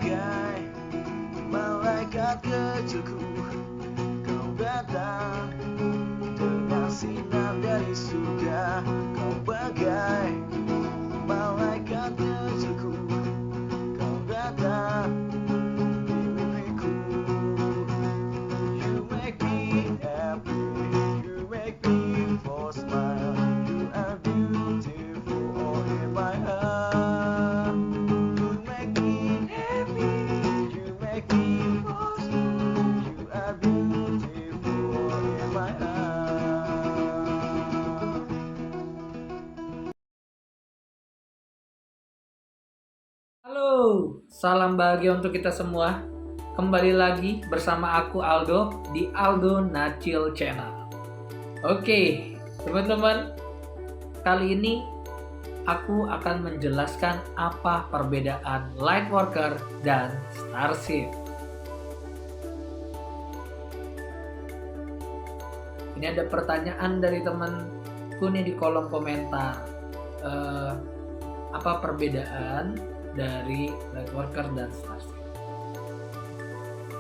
bagai malaikat kecilku, kau datang dengan sinar dari surga. Kau bagai malaikat kecilku, kau datang di mimpiku. You make me happy, you make me for smile. You are beautiful, all in my heart. You make me happy, you make me for smile. You are beautiful, all in my heart. Halo, salam bahagia untuk kita semua. Kembali lagi bersama aku Aldo di Aldo Nachil Channel. Oke, teman-teman, kali ini aku akan menjelaskan apa perbedaan Lightworker dan Starseed. Ini ada pertanyaan dari temanku nih di kolom komentar. Apa perbedaan dari Lightworker dan Starseed?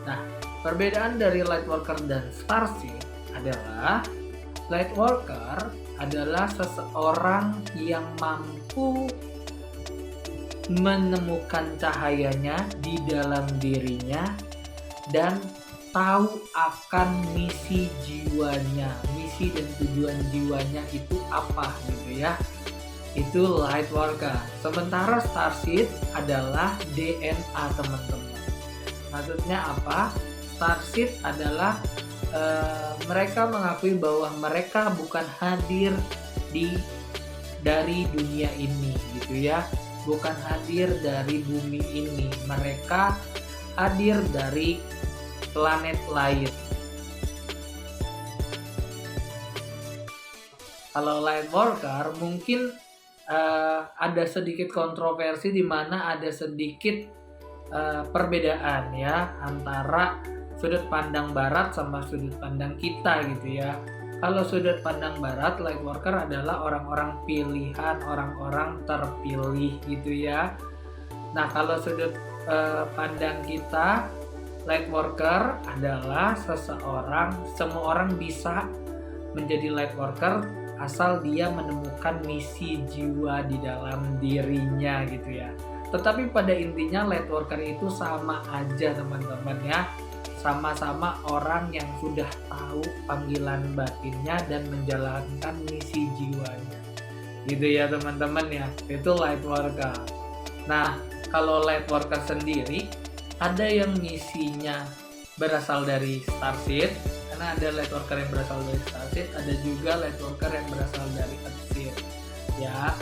Nah, perbedaan dari Lightworker dan Starseed adalah Lightworker adalah seseorang yang mampu menemukan cahayanya di dalam dirinya dan tahu akan misi jiwanya, misi dan tujuan jiwanya itu apa gitu ya. Itu Lightworker. Sementara Starseed adalah DNA, teman-teman. Maksudnya apa? Starseed adalah mereka mengakui bahwa mereka bukan hadir dari dunia ini gitu ya, bukan hadir dari bumi ini, mereka hadir dari planet lain. Kalau Lightworker mungkin ada sedikit kontroversi di mana ada sedikit perbedaan ya antara sudut pandang barat sama sudut pandang kita gitu ya. Kalau sudut pandang barat, Lightworker adalah orang-orang pilihan, orang-orang terpilih gitu ya. Nah, kalau sudut pandang kita, Lightworker adalah seseorang, semua orang bisa menjadi Lightworker asal dia menemukan misi jiwa di dalam dirinya gitu ya. Tetapi pada intinya Lightworker itu sama aja teman-teman ya. Sama-sama orang yang sudah tahu panggilan batinnya dan menjalankan misi jiwanya. Gitu ya teman-teman ya. Itu Lightworker. Nah, kalau Lightworker sendiri ada yang misinya berasal dari Starseed, karena ada Lightworker yang berasal dari Starseed, ada juga Lightworker yang berasal dari Earthseed. Ya,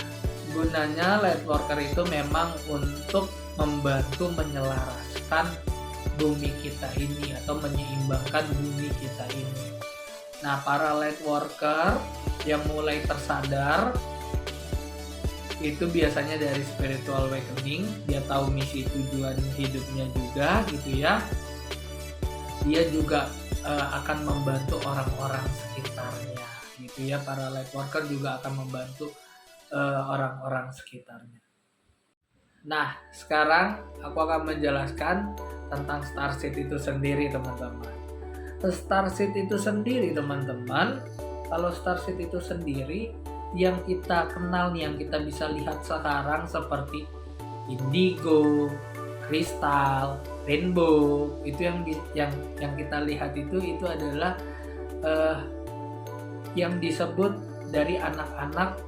gunanya Lightworker itu memang untuk membantu menyelaraskan bumi kita ini atau menyeimbangkan bumi kita ini. Nah, para Lightworker yang mulai tersadar itu biasanya dari spiritual awakening, dia tahu misi tujuan hidupnya juga gitu ya. Dia juga akan membantu orang-orang sekitarnya gitu ya. Para Lightworker juga akan membantu orang-orang sekitarnya. Nah, sekarang aku akan menjelaskan tentang Starseed itu sendiri, teman-teman. Starseed itu sendiri, teman-teman, kalau Starseed itu sendiri yang kita kenal nih, yang kita bisa lihat sekarang seperti indigo, kristal, rainbow, itu yang kita lihat itu adalah yang disebut dari anak-anak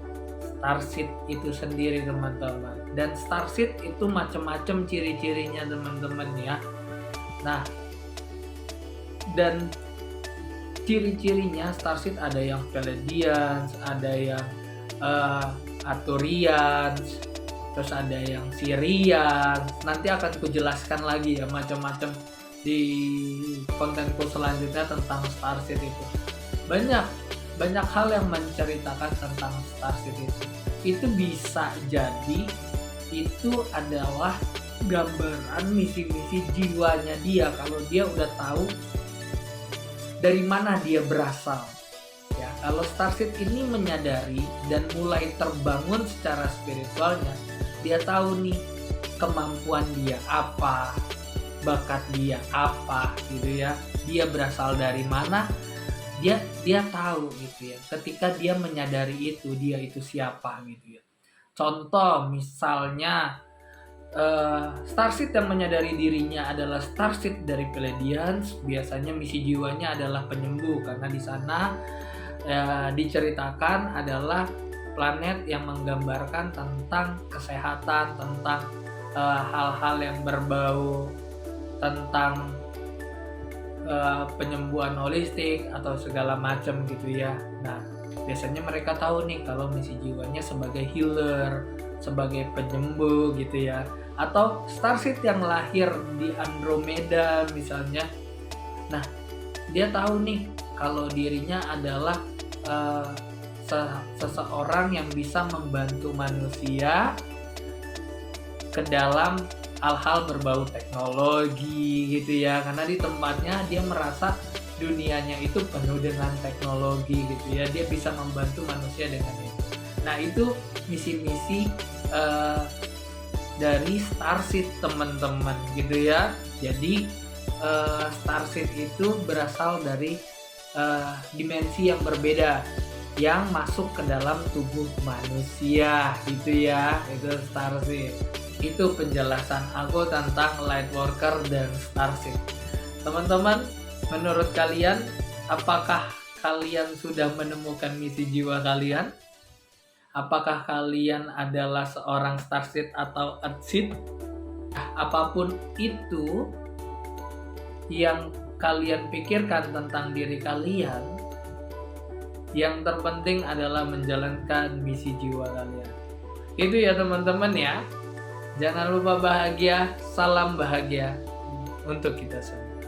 Starseed itu sendiri, teman-teman. Dan Starseed itu macam-macam ciri-cirinya, teman-teman ya. Nah, dan ciri-cirinya Starseed ada yang Pleiadians, ada yang Arcturians, terus ada yang Sirians. Nanti akan kujelaskan lagi ya macam-macam di kontenku selanjutnya tentang Starseed itu. Banyak hal yang menceritakan tentang Starseed itu. Itu bisa jadi itu adalah gambaran misi-misi jiwanya dia, kalau dia udah tahu dari mana dia berasal. Ya, kalau Starseed ini menyadari dan mulai terbangun secara spiritualnya, dia tahu nih kemampuan dia apa, bakat dia apa gitu ya, dia berasal dari mana, dia tahu gitu ya. Ketika dia menyadari itu, dia itu siapa gitu ya. Contoh misalnya Starseed yang menyadari dirinya adalah Starseed dari Pleiadians, biasanya misi jiwanya adalah penyembuh, karena di sana diceritakan adalah planet yang menggambarkan tentang kesehatan, tentang hal-hal yang berbau tentang penyembuhan holistik atau segala macam gitu ya. Nah, biasanya mereka tahu nih kalau misi jiwanya sebagai healer, sebagai penyembuh gitu ya. Atau Starseed yang lahir di Andromeda misalnya. Nah, dia tahu nih kalau dirinya adalah seseorang yang bisa membantu manusia ke dalam hal-hal berbau teknologi gitu ya, karena di tempatnya dia merasa dunianya itu penuh dengan teknologi gitu ya, dia bisa membantu manusia dengan itu. Nah, itu misi-misi dari Starseed teman-teman gitu ya. Jadi Starseed itu berasal dari dimensi yang berbeda yang masuk ke dalam tubuh manusia gitu ya, itu Starseed. Itu penjelasan aku tentang Lightworker dan Starseed. Teman-teman, menurut kalian, apakah kalian sudah menemukan misi jiwa kalian? Apakah kalian adalah seorang Starseed atau Earthseed? Apapun itu yang kalian pikirkan tentang diri kalian, yang terpenting adalah menjalankan misi jiwa kalian. Itu ya teman-teman ya. Jangan lupa bahagia, salam bahagia untuk kita semua.